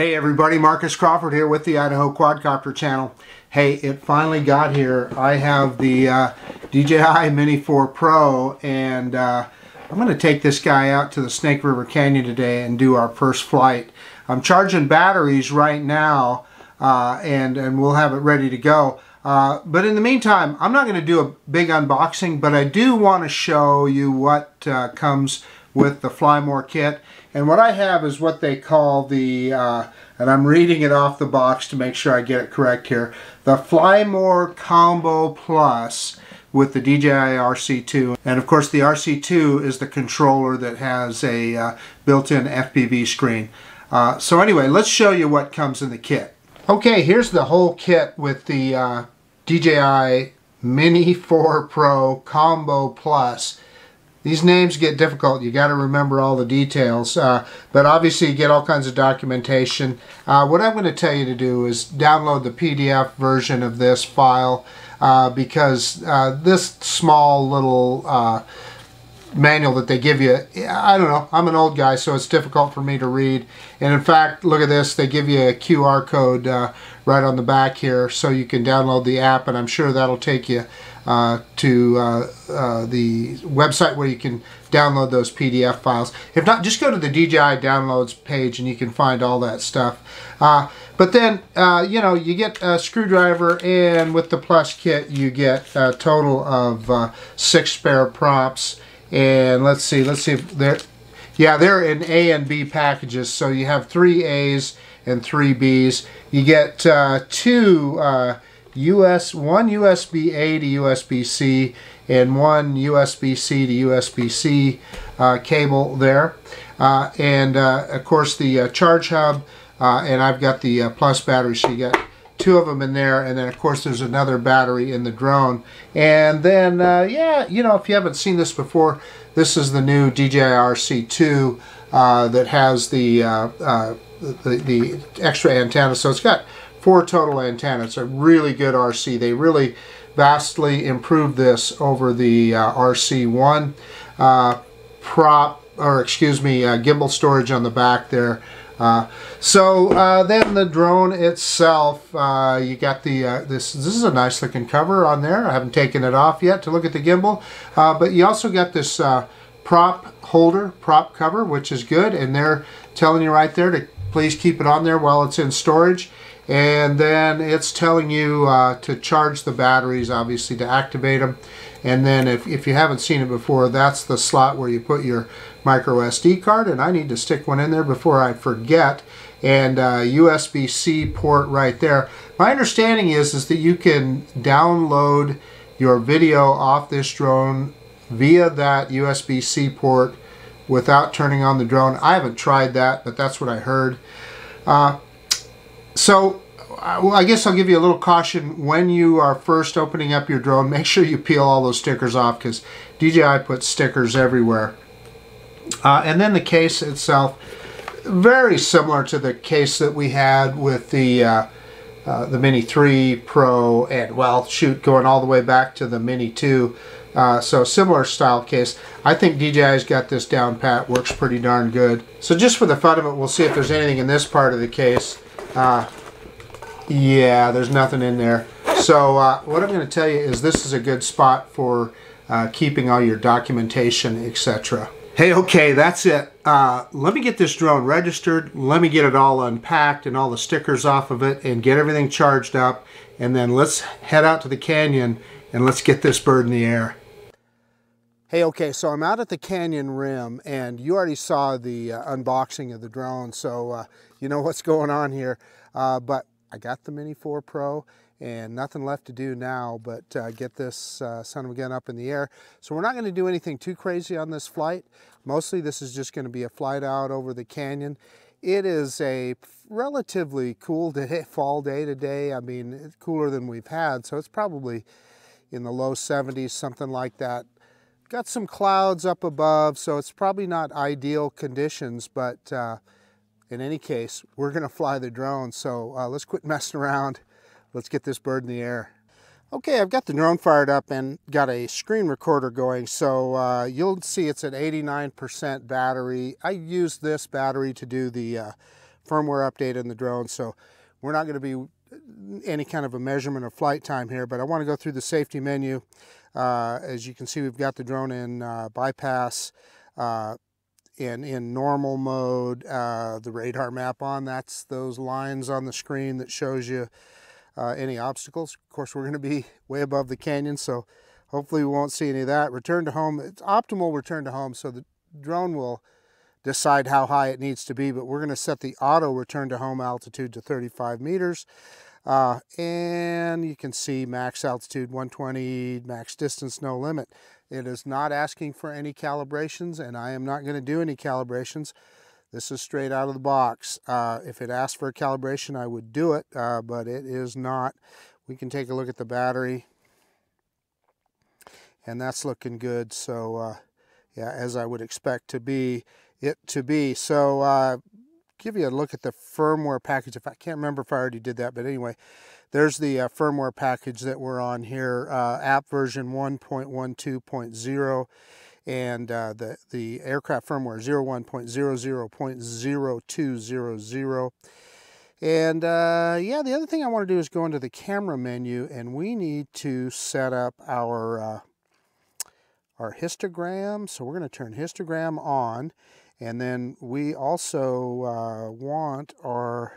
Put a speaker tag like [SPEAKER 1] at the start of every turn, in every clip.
[SPEAKER 1] Hey everybody, Marcus Crawford here with the Idaho Quadcopter channel. Hey, it finally got here. I have the DJI Mini 4 Pro, and I'm going to take this guy out to the Snake River Canyon today and do our first flight. I'm charging batteries right now, and we'll have it ready to go. But in the meantime, I'm not going to do a big unboxing, but I do want to show you what comes with the Fly More kit. And what I have is what they call the, and I'm reading it off the box to make sure I get it correct here, the Fly More Combo Plus with the DJI RC2. And of course the RC2 is the controller that has a built-in FPV screen. So anyway, let's show you what comes in the kit. Okay, here's the whole kit with the DJI Mini 4 Pro Combo Plus. These names get difficult. You got to remember all the details, but obviously you get all kinds of documentation. What I'm going to tell you to do is download the PDF version of this file, because this small little manual that they give you, I don't know, I'm an old guy, so it's difficult for me to read. And in fact, look at this, they give you a QR code right on the back here, so you can download the app, and I'm sure that'll take you to the website where you can download those PDF files. If not, just go to the DJI downloads page and you can find all that stuff. But then, you know, you get a screwdriver, and with the Plus kit you get a total of 6 spare props. And let's see if they're, yeah, they're in A and B packages, so you have 3 A's and 3 B's. You get 2 one USB-A to USB-C and 1 USB-C to USB-C cable there, and of course the charge hub, and I've got the Plus battery, so you got 2 of them in there, and then of course there's another battery in the drone. And then yeah, you know, if you haven't seen this before, this is the new DJI RC2 that has the extra antenna, so it's got 4 total antennas. It's a really good RC. They really vastly improved this over the RC1 gimbal storage on the back there. So then the drone itself, you got the this is a nice looking cover on there. I haven't taken it off yet to look at the gimbal, but you also got this prop cover, which is good, and they're telling you right there to please keep it on there while it's in storage. And then it's telling you to charge the batteries, obviously, to activate them. And then if you haven't seen it before, that's the slot where you put your micro SD card, and I need to stick one in there before I forget. And USB-C port right there. My understanding is that you can download your video off this drone via that USB-C port without turning on the drone. I haven't tried that, but that's what I heard. So I guess I'll give you a little caution when you are first opening up your drone. Make sure you peel all those stickers off, because DJI puts stickers everywhere. And then the case itself, very similar to the case that we had with the Mini 3 Pro, and well, shoot, going all the way back to the Mini 2. So similar style case. I think DJI's got this down pat, works pretty darn good. So just for the fun of it, we'll see if there's anything in this part of the case. Yeah, there's nothing in there. So what I'm going to tell you is this is a good spot for keeping all your documentation, etc. Hey, okay, that's it. Let me get this drone registered. Let me get it all unpacked and all the stickers off of it and get everything charged up. And then let's head out to the canyon and let's get this bird in the air. Hey, okay, so I'm out at the canyon rim, and you already saw the unboxing of the drone, so you know what's going on here. But I got the Mini 4 Pro, and nothing left to do now but get this son of a gun up in the air. So we're not going to do anything too crazy on this flight. Mostly this is just going to be a flight out over the canyon. It is a relatively cool day, fall day today. I mean, it's cooler than we've had, so it's probably in the low 70s, something like that. Got some clouds up above, so it's probably not ideal conditions, but in any case, we're going to fly the drone, so let's quit messing around. Let's get this bird in the air. Okay, I've got the drone fired up and got a screen recorder going, so you'll see it's at 89% battery. I used this battery to do the firmware update in the drone, so we're not going to be any kind of a measurement of flight time here, but I want to go through the safety menu. As you can see, we've got the drone in bypass, in normal mode, the radar map on. That's those lines on the screen that shows you any obstacles. Of course, we're going to be way above the canyon, so hopefully we won't see any of that. Return to home, it's optimal return to home, so the drone will decide how high it needs to be, but we're going to set the auto return to home altitude to 35 meters. And you can see max altitude 120, max distance no limit. It is not asking for any calibrations, and I am not going to do any calibrations. This is straight out of the box. If it asked for a calibration, I would do it, but it is not. We can take a look at the battery, and that's looking good. So yeah, as I would expect it to be. So give you a look at the firmware package. If I can't remember if I already did that, but anyway, there's the firmware package that we're on here. App version 1.12.0, and the aircraft firmware 01.00.0200. And yeah, the other thing I want to do is go into the camera menu, and we need to set up our histogram. So we're going to turn histogram on, and then we also want our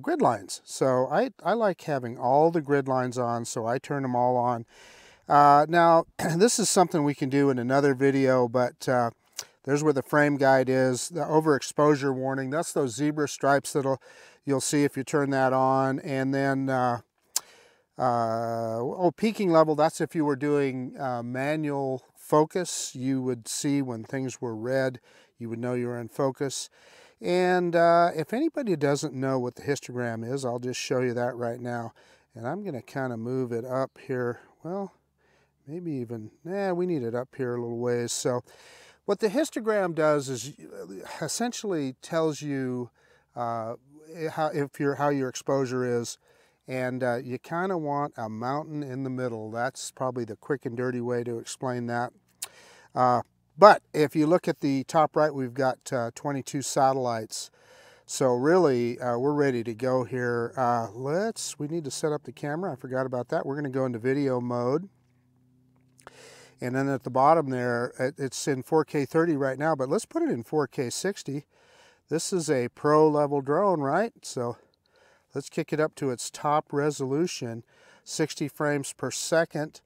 [SPEAKER 1] grid lines. So I like having all the grid lines on, so I turn them all on. Now, this is something we can do in another video, but there's where the frame guide is, the overexposure warning. That's those zebra stripes you'll see if you turn that on. And then, peaking level, that's if you were doing manual focus. You would see when things were red, you would know you were in focus. And if anybody doesn't know what the histogram is, I'll just show you that right now. And I'm going to kind of move it up here. Well, maybe even, we need it up here a little ways. So what the histogram does is essentially tells you how your exposure is. And you kind of want a mountain in the middle. That's probably the quick and dirty way to explain that. But if you look at the top right, we've got 22 satellites. So really, we're ready to go here. We need to set up the camera. I forgot about that. We're going to go into video mode. And then at the bottom there, it's in 4K 30 right now, but let's put it in 4K 60. This is a pro level drone, right? So let's kick it up to its top resolution, 60 frames per second.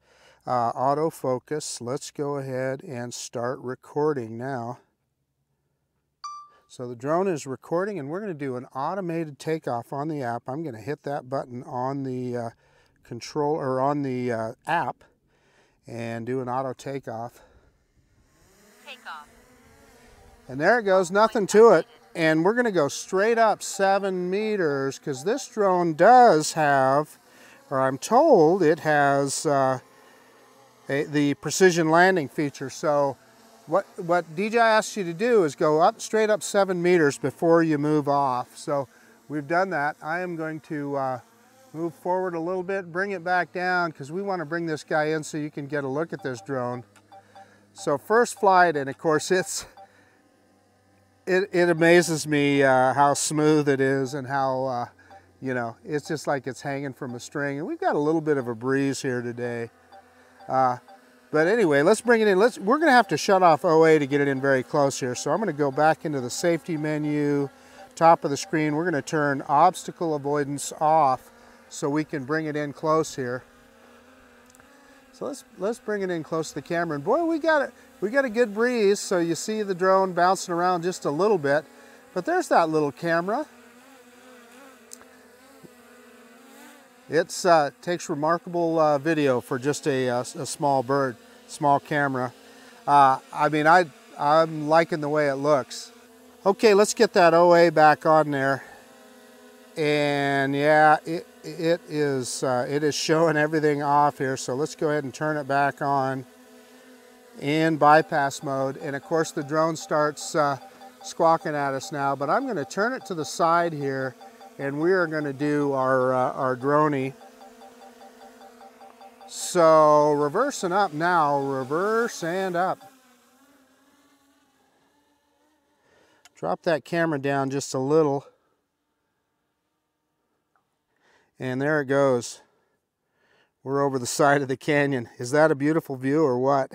[SPEAKER 1] Autofocus. Let's go ahead and start recording now. So the drone is recording, and we're going to do an automated takeoff on the app. I'm going to hit that button on the on the app and do an auto takeoff. Takeoff. And there it goes, nothing to it. And we're going to go straight up 7 meters because this drone does have, or I'm told it has the precision landing feature. So what DJI asks you to do is go straight up 7 meters before you move off. So we've done that. I am going to move forward a little bit, bring it back down because we want to bring this guy in so you can get a look at this drone. So first flight, and of course it amazes me how smooth it is and how, you know, it's just like it's hanging from a string. And we've got a little bit of a breeze here today. But anyway, let's bring it in. We're going to have to shut off OA to get it in very close here. So I'm going to go back into the safety menu, top of the screen. We're going to turn obstacle avoidance off so we can bring it in close here. So let's bring it in close to the camera. And boy, we got a good breeze. So you see the drone bouncing around just a little bit. But there's that little camera. It takes remarkable video for just a small bird, small camera. I mean, I'm liking the way it looks. Okay, let's get that OA back on there. And yeah, it is showing everything off here. So let's go ahead and turn it back on in bypass mode. And of course, the drone starts squawking at us now. But I'm going to turn it to the side here. And we are going to do our droney. So reversing up now, reverse and up. Drop that camera down just a little. And there it goes. We're over the side of the canyon. Is that a beautiful view or what?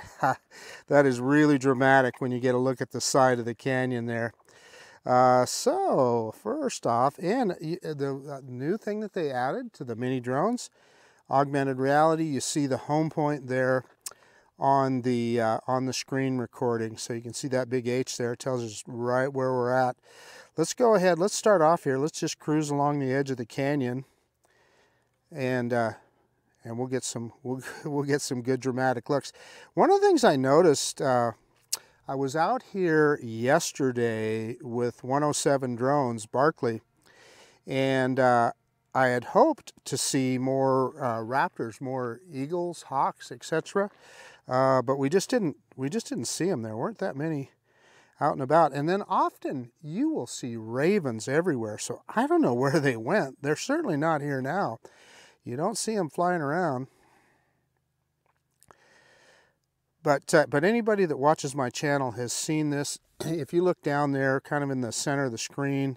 [SPEAKER 1] That is really dramatic when you get a look at the side of the canyon there. So first off, and the new thing that they added to the mini drones, augmented reality. You see the home point there on the screen recording, so you can see that big H there. It tells us right where we're at. Let's go ahead. Let's start off here. Let's just cruise along the edge of the canyon, and we'll get some we'll get some good dramatic looks. One of the things I noticed. I was out here yesterday with 107 drones, Barkley, and I had hoped to see more raptors, more eagles, hawks, etc. But we just didn't see them. There weren't that many out and about. And then often you will see ravens everywhere. So I don't know where they went. They're certainly not here now. You don't see them flying around. But anybody that watches my channel has seen this. If you look down there, kind of in the center of the screen,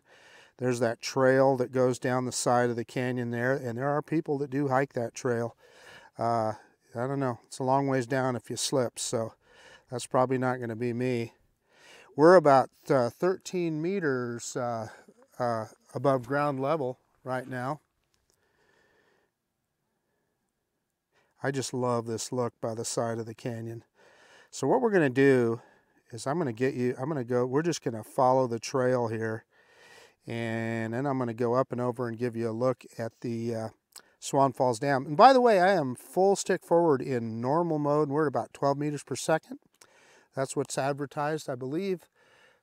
[SPEAKER 1] there's that trail that goes down the side of the canyon there, and there are people that do hike that trail. I don't know, it's a long ways down if you slip, so that's probably not going to be me. We're about 13 meters above ground level right now. I just love this look by the side of the canyon. So what we're going to do is we're just going to follow the trail here, and then I'm going to go up and over and give you a look at the Swan Falls Dam. And by the way, I am full stick forward in normal mode. We're at about 12 meters per second. That's what's advertised, I believe.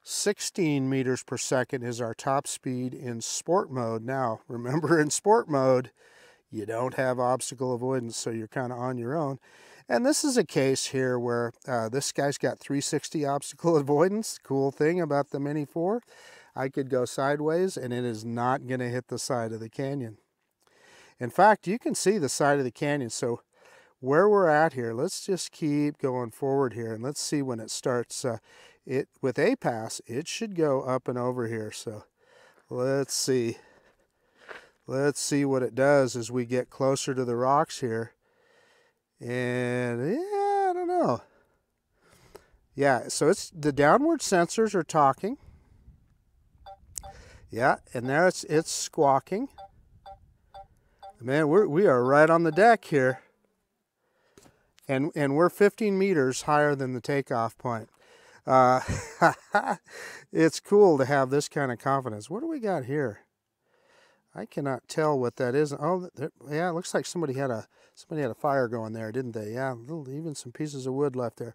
[SPEAKER 1] 16 meters per second is our top speed in sport mode. Now, remember, in sport mode, you don't have obstacle avoidance, so you're kind of on your own. And this is a case here where this guy's got 360 obstacle avoidance. Cool thing about the Mini 4, I could go sideways and it is not going to hit the side of the canyon. In fact, you can see the side of the canyon. So where we're at here, let's just keep going forward here, and let's see when it starts. With APAS, it should go up and over here. So let's see. Let's see what it does as we get closer to the rocks here. And yeah, I don't know. Yeah, so it's the downward sensors are talking. Yeah, and there it's squawking. Man, we are right on the deck here. And we're 15 meters higher than the takeoff point. It's cool to have this kind of confidence. What do we got here? I cannot tell what that is. Oh, yeah, it looks like somebody had a fire going there, didn't they? Yeah, even some pieces of wood left there.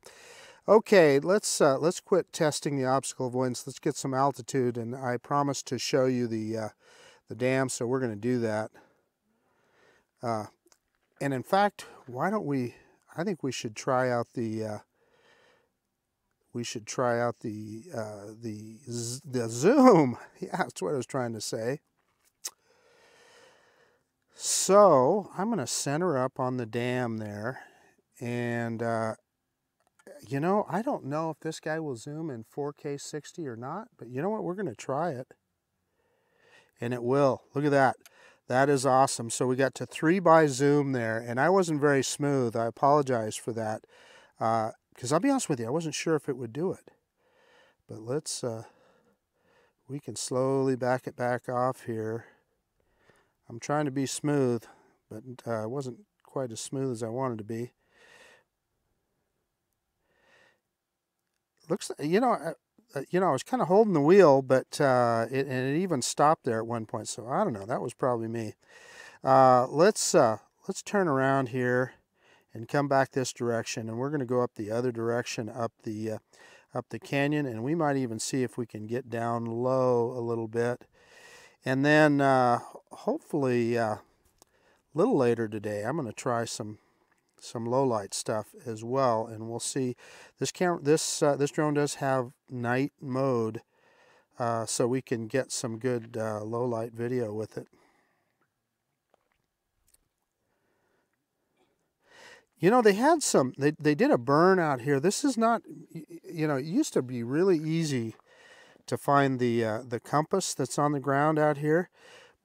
[SPEAKER 1] Okay, let's quit testing the obstacle avoidance. Let's get some altitude, and I promised to show you the dam, so we're going to do that. And in fact, why don't we? I think we should try out the. We should try out the zoom. Yeah, that's what I was trying to say. So I'm going to center up on the dam there, and you know, I don't know if this guy will zoom in 4K 60 or not, but you know what? We're going to try it, and it will. Look at that. That is awesome. So we got to 3x zoom there, and I wasn't very smooth. I apologize for that, because I'll be honest with you, I wasn't sure if it would do it. But let's, we can slowly back it back off here. I'm trying to be smooth, but it wasn't quite as smooth as I wanted to be. Looks, you know, I was kind of holding the wheel, but it even stopped there at one point. So I don't know. That was probably me. Let's turn around here and come back this direction, and we're going to go up the other direction, up the canyon, and we might even see if we can get down low a little bit. And then hopefully a little later today, I'm going to try some low light stuff as well, and we'll see. This drone does have night mode, so we can get some good low light video with it. You know, they had some. They did a burn out here. This is not. You know, it used to be really easy to find the compass that's on the ground out here.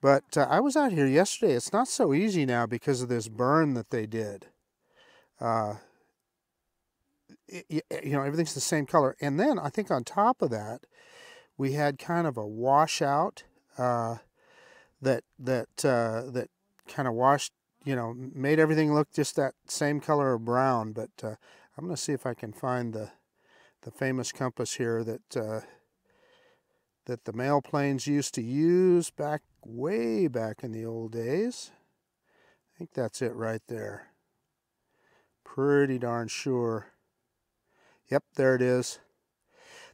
[SPEAKER 1] But I was out here yesterday. It's not so easy now because of this burn that they did. You know, everything's the same color. And then I think on top of that, we had kind of a washout that kind of washed, you know, made everything look just that same color of brown. But I'm going to see if I can find the famous compass here that the mail planes used to use way back in the old days. I think that's it right there. Pretty darn sure. Yep, there it is.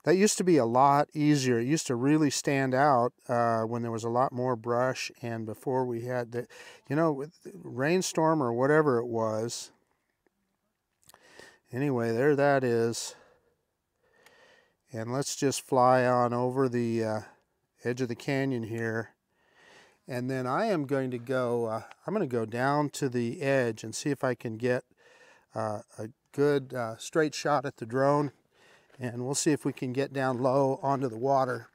[SPEAKER 1] That used to be a lot easier. It used to really stand out when there was a lot more brush and before we had the, you know, with rainstorm or whatever it was. Anyway, there that is. And let's just fly on over the edge of the canyon here. And then I am going to go, I'm going to go down to the edge and see if I can get a good straight shot at the drone. And we'll see if we can get down low onto the water.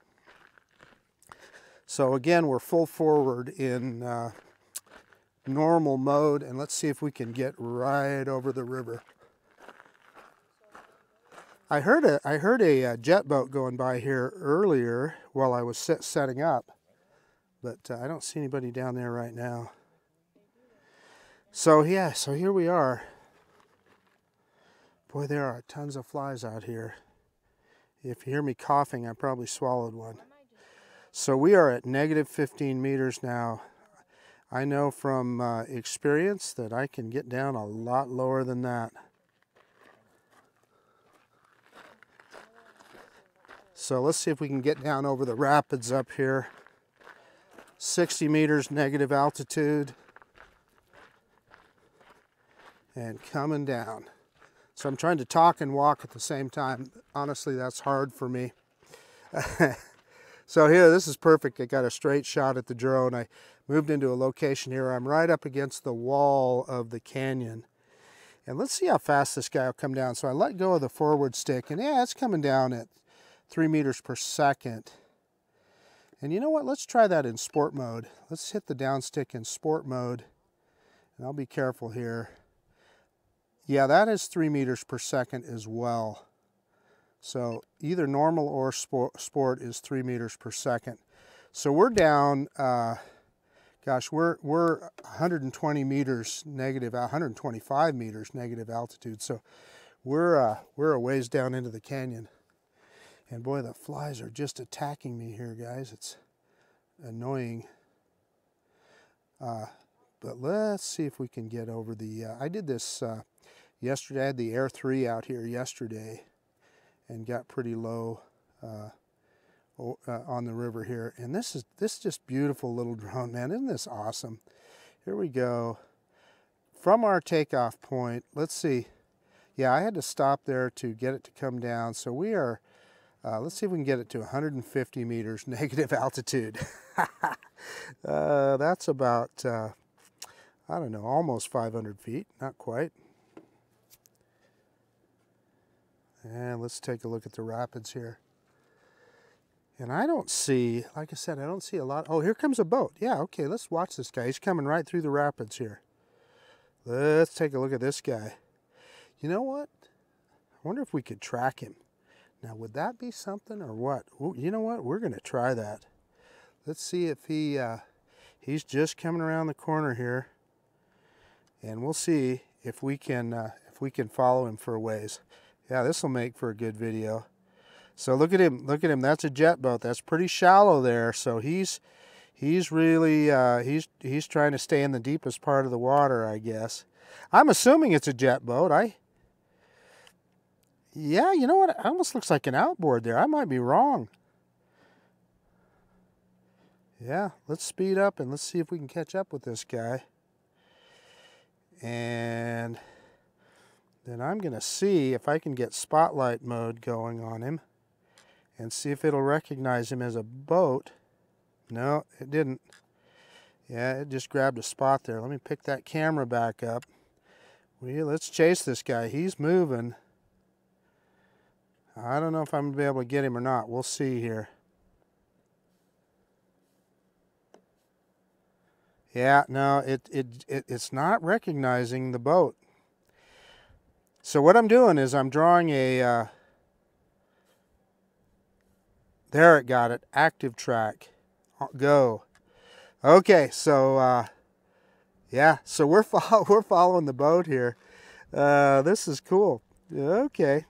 [SPEAKER 1] So again, we're full forward in normal mode. And let's see if we can get right over the river. I heard a jet boat going by here earlier while I was setting up. But I don't see anybody down there right now. So yeah, so here we are. Boy, there are tons of flies out here. If you hear me coughing, I probably swallowed one. So we are at negative 15 meters now. I know from experience that I can get down a lot lower than that. So let's see if we can get down over the rapids up here. 60 meters negative altitude. And coming down. So I'm trying to talk and walk at the same time. Honestly, that's hard for me. So here, this is perfect. I got a straight shot at the drone. I moved into a location here. I'm right up against the wall of the canyon. And let's see how fast this guy will come down. So I let go of the forward stick, and yeah, it's coming down at 3 meters per second. And you know what? Let's try that in sport mode. Let's hit the down stick in sport mode. And I'll be careful here. Yeah, that is 3 meters per second as well. So either normal or sport is 3 meters per second. So we're down, gosh, we're 120 meters negative, 125 meters negative altitude. So we're a ways down into the canyon. And boy, the flies are just attacking me here, guys. It's annoying. But let's see if we can get over the, I did this yesterday. I had the Air 3 out here yesterday and got pretty low on the river here. And this is just beautiful little drone, man. Isn't this awesome? Here we go. From our takeoff point, let's see. Yeah, I had to stop there to get it to come down. So we are, let's see if we can get it to 150 meters negative altitude. That's about, I don't know, almost 500 feet, not quite. And let's take a look at the rapids here. And I don't see, like I said, I don't see a lot. Oh, here comes a boat. Yeah, okay, let's watch this guy. He's coming right through the rapids here. Let's take a look at this guy. You know what? I wonder if we could track him. Now, would that be something or what? Ooh, you know what? We're going to try that. Let's see if he's just coming around the corner here. And we'll see if we can follow him for a ways. Yeah, this will make for a good video. So look at him. Look at him. That's a jet boat. That's pretty shallow there. So he's really he's trying to stay in the deepest part of the water, I guess. I'm assuming it's a jet boat. Yeah, you know what? It almost looks like an outboard there. I might be wrong. Yeah, let's speed up and let's see if we can catch up with this guy. And then I'm going to see if I can get spotlight mode going on him and see if it'll recognize him as a boat. No, it didn't. Yeah, it just grabbed a spot there. Let me pick that camera back up. Let's chase this guy. He's moving. I don't know if I'm going to be able to get him or not. We'll see here. Yeah, no, it's not recognizing the boat. So what I'm doing is I'm drawing a, there it got it, active track, go. Okay, so yeah, so we're following the boat here. This is cool. Okay.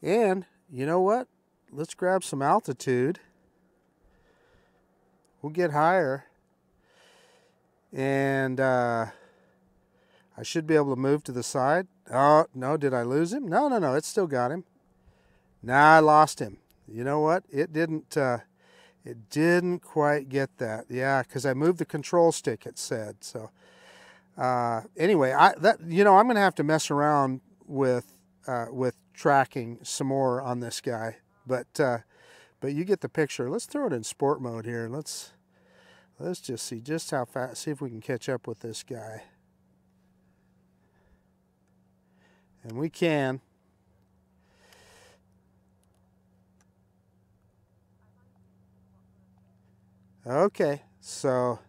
[SPEAKER 1] And you know what? Let's grab some altitude. We'll get higher. And I should be able to move to the side. Oh, no, did I lose him? No, no, no, it still got him. Nah, I lost him. You know what? It didn't quite get that. Yeah, because I moved the control stick, it said. So anyway, I'm going to have to mess around with tracking some more on this guy. But you get the picture. Let's throw it in sport mode here. Let's just see just how fast. See if we can catch up with this guy. And we can. Okay, so,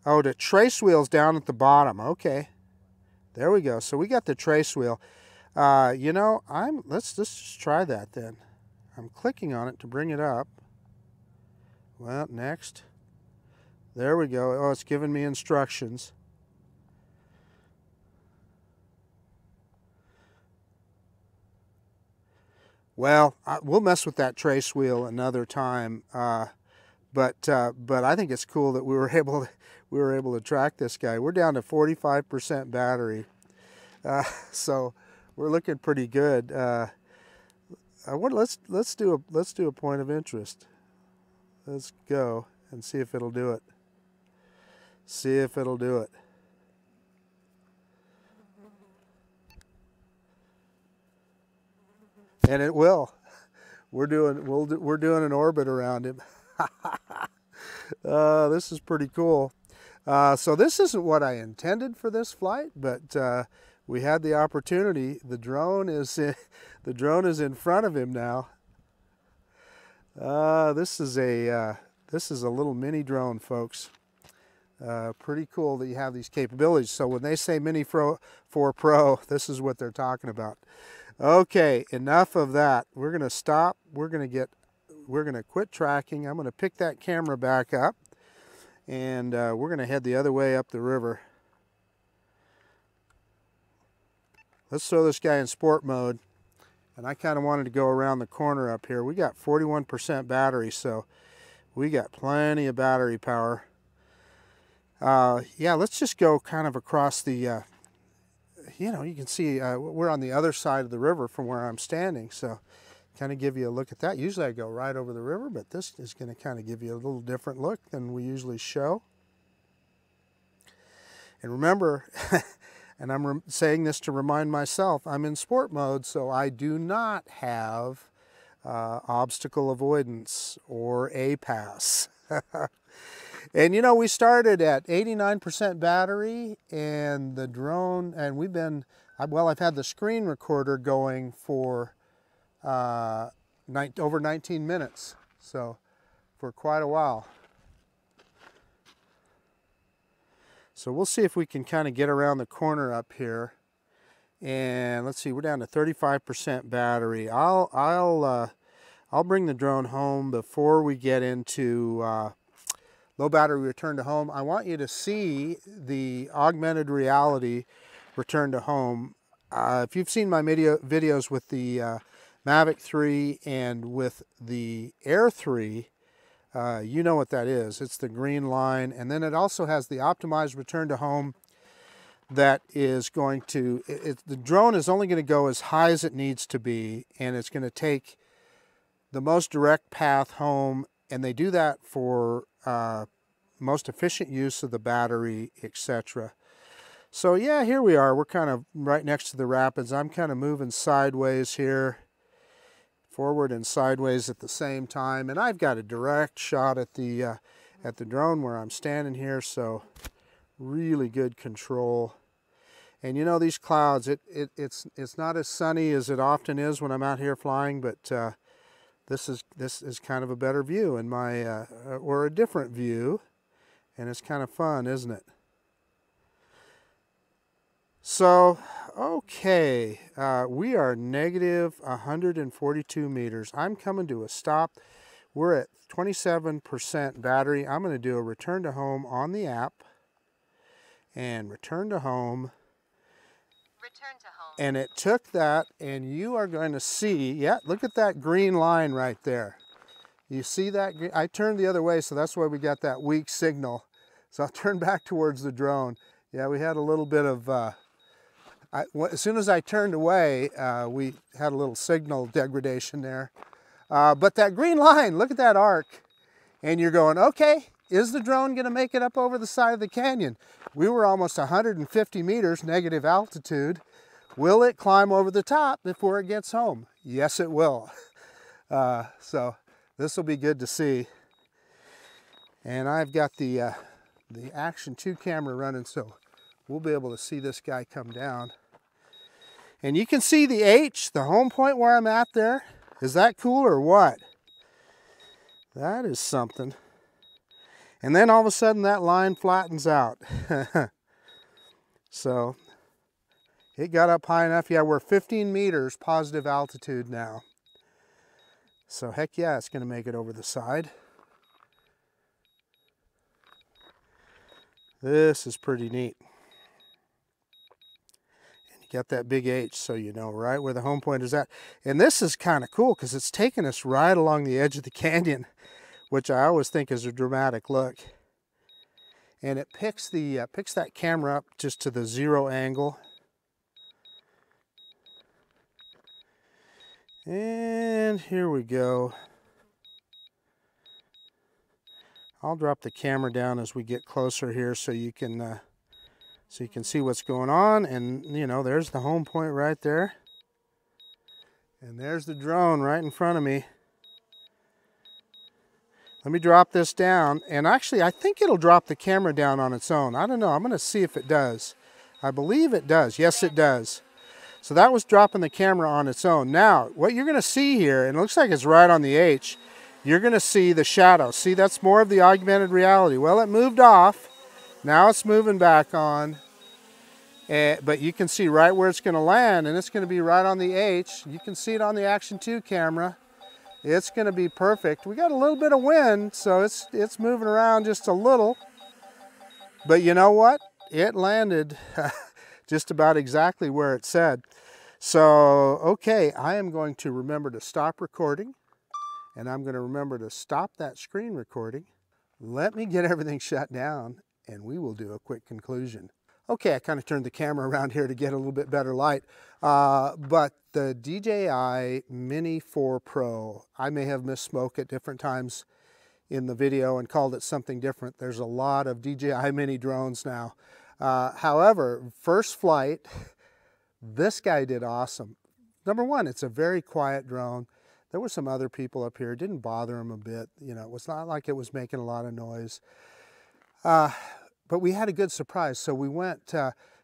[SPEAKER 1] oh, the trace wheel's down at the bottom. Okay, there we go. So we got the trace wheel. You know, let's just try that then. I'm clicking on it to bring it up. Well, next. There we go. Oh, it's giving me instructions. Well, we'll mess with that trace wheel another time. But I think it's cool that we were able to track this guy. We're down to 45% battery, so we're looking pretty good. Let's do a point of interest. Let's go and see if it'll do it. See if it'll do it. And it will. We're doing an orbit around him. This is pretty cool. So this isn't what I intended for this flight, but we had the opportunity. The drone is in front of him now. This is a little mini drone, folks. Pretty cool that you have these capabilities. So when they say Mini 4 Pro, this is what they're talking about. Okay, enough of that. We're going to stop. We're going to quit tracking. I'm going to pick that camera back up, and we're going to head the other way up the river. Let's throw this guy in sport mode. And I kind of wanted to go around the corner up here. We got 41% battery, so we got plenty of battery power. Yeah, let's just go kind of across the, you know, you can see we're on the other side of the river from where I'm standing, so kind of give you a look at that. Usually I go right over the river, but this is going to kind of give you a little different look than we usually show. And remember, and I'm saying this to remind myself, I'm in sport mode, so I do not have obstacle avoidance or APAS. And you know, we started at 89% battery, and the drone, and we've been, well, I've had the screen recorder going for over 19 minutes, so for quite a while. So we'll see if we can kind of get around the corner up here. And let's see, we're down to 35% battery. I'll bring the drone home before we get into low battery return to home. I want you to see the augmented reality return to home. If you've seen my videos with the Mavic 3 and with the Air 3, you know what that is. It's the green line, and then it also has the optimized return to home that is going to, the drone is only going to go as high as it needs to be, and it's going to take the most direct path home, and they do that for most efficient use of the battery, etc. So yeah, here we are. We're kind of right next to the rapids. I'm kind of moving sideways here, forward and sideways at the same time, and I've got a direct shot at the drone where I'm standing here, so really good control. And you know, these clouds, it's not as sunny as it often is when I'm out here flying, but this is kind of a better view in my or a different view and it's kind of fun, isn't it? So, okay, we are negative 142 meters. I'm coming to a stop. We're at 27% battery. I'm going to do a return to home on the app, and return to home.
[SPEAKER 2] Return to home.
[SPEAKER 1] And it took that, and you are going to see, yeah, look at that green line right there. You see that? I turned the other way, so that's why we got that weak signal. So I'll turn back towards the drone. Yeah, we had a little bit of, as soon as I turned away, we had a little signal degradation there. But that green line, look at that arc. And you're going, okay, is the drone going to make it up over the side of the canyon? We were almost 150 meters negative altitude. Will it climb over the top before it gets home? Yes, it will. So this will be good to see. And I've got the Action 2 camera running, so we'll be able to see this guy come down. And you can see the H, the home point where I'm at there. Is that cool or what? That is something. And then all of a sudden that line flattens out. So it got up high enough. Yeah, we're 15 meters positive altitude now. So heck yeah, it's going to make it over the side. This is pretty neat. And you got that big H, so you know right where the home point is at. And this is kind of cool because it's taking us right along the edge of the canyon, which I always think is a dramatic look. And it picks that camera up just to the 0 angle. And here we go. I'll drop the camera down as we get closer here so you can see what's going on. And you know, there's the home point right there. And there's the drone right in front of me. Let me drop this down, and actually I think it'll drop the camera down on its own. I don't know, I'm going to see if it does. I believe it does. Yes, it does. So that was dropping the camera on its own. Now, what you're going to see here, and it looks like it's right on the H, you're going to see the shadow. See, that's more of the augmented reality. Well, it moved off. Now it's moving back on. But you can see right where it's going to land, and it's going to be right on the H. You can see it on the Action 2 camera. It's going to be perfect. We got a little bit of wind, so it's moving around just a little. But you know what? It landed just about exactly where it said. So, okay, I am going to remember to stop recording, and I'm going to remember to stop that screen recording. Let me get everything shut down, and we will do a quick conclusion. Okay, I kind of turned the camera around here to get a little bit better light, but the DJI Mini 4 Pro, I may have misspoke at different times in the video and called it something different. There's a lot of DJI Mini drones now. However, first flight, this guy did awesome. Number one, it's a very quiet drone. There were some other people up here. It didn't bother them a bit. You know, it was not like it was making a lot of noise. But we had a good surprise. So we went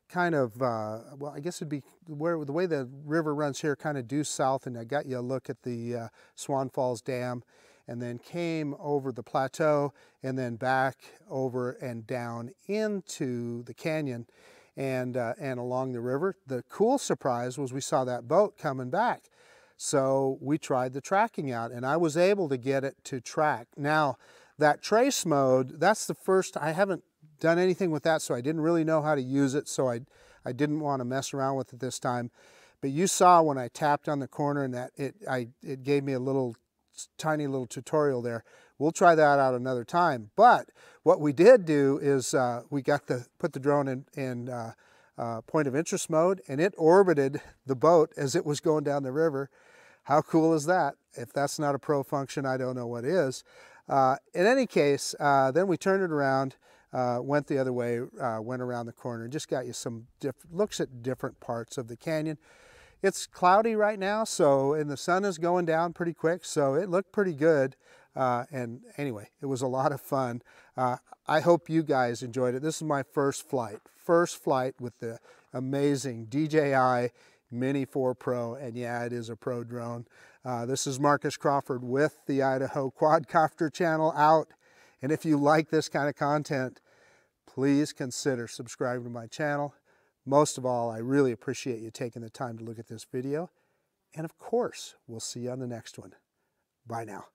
[SPEAKER 1] kind of, well, I guess it'd be where the way the river runs here, kind of due south, and I got you a look at the Swan Falls Dam, and then came over the plateau, and then back over and down into the canyon and along the river. The cool surprise was we saw that boat coming back. So we tried the tracking out, and I was able to get it to track. Now, that trace mode, that's the first, I haven't done anything with that, so I didn't really know how to use it, so I didn't want to mess around with it this time. But you saw when I tapped on the corner and that it gave me a tiny little tutorial there. We'll try that out another time. But what we did do is we put the drone in point of interest mode, and it orbited the boat as it was going down the river. How cool is that? If that's not a pro function, I don't know what is. In any case, then we turned it around, went the other way, went around the corner, and just got you some looks at different parts of the canyon. It's cloudy right now, and the sun is going down pretty quick, so it looked pretty good. And anyway, it was a lot of fun. I hope you guys enjoyed it. This is my first flight with the amazing DJI Mini 4 Pro, and yeah, it is a pro drone. This is Marcus Crawford with the Idaho Quadcopter channel out, and if you like this kind of content, please consider subscribing to my channel. Most of all, I really appreciate you taking the time to look at this video. And of course, we'll see you on the next one. Bye now.